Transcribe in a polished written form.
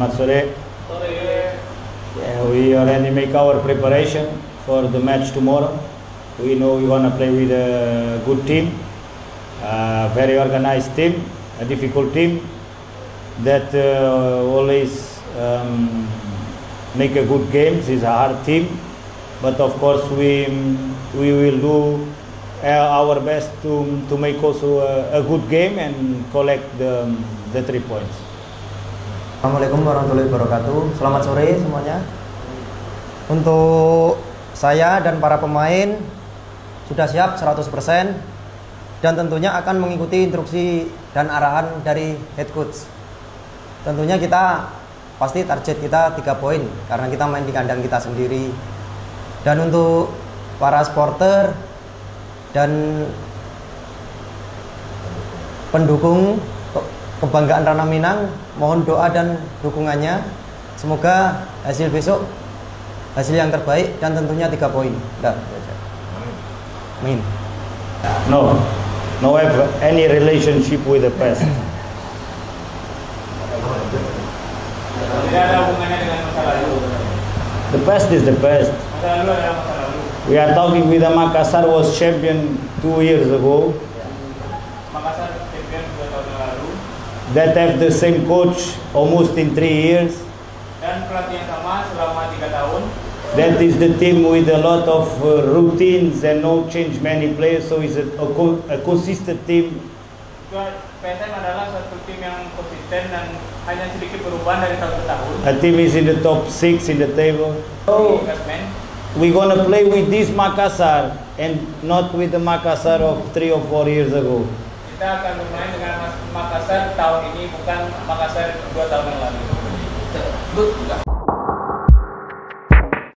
Selamat sore. Yeah, we already make our preparation for the match tomorrow. We know we want to play with a good team, a very organized team, a difficult team that always make a good games. It's a hard team, but of course we will do our best to make also a good game and collect the 3 points. Assalamualaikum warahmatullahi wabarakatuh. Selamat sore semuanya. Untuk saya dan para pemain sudah siap 100% dan tentunya akan mengikuti instruksi dan arahan dari head coach. Tentunya kita pasti target kita 3 poin karena kita main di kandang kita sendiri. Dan untuk para supporter dan pendukung kebanggaan Rana Minang, mohon doa dan dukungannya. Semoga hasil besok hasil yang terbaik dan tentunya 3 poin. Amin. No have any relationship with the past. The past is the past. We are talking with the Makassar was champion 2 years ago. That have the same coach almost in 3 years. Dan pelatih yang sama selama 3 tahun. That is the team with a lot of routines and no change many players, so it's a consistent team. PSM adalah satu tim yang konsisten dan hanya sedikit perubahan dari tahun ke tahun. A team is in the top 6 in the table. So we're gonna play with this Makassar and not with the Makassar of 3 or 4 years ago. Kita akan bermain dengan Makassar tahun ini, bukan Makassar 2 tahun yang lalu.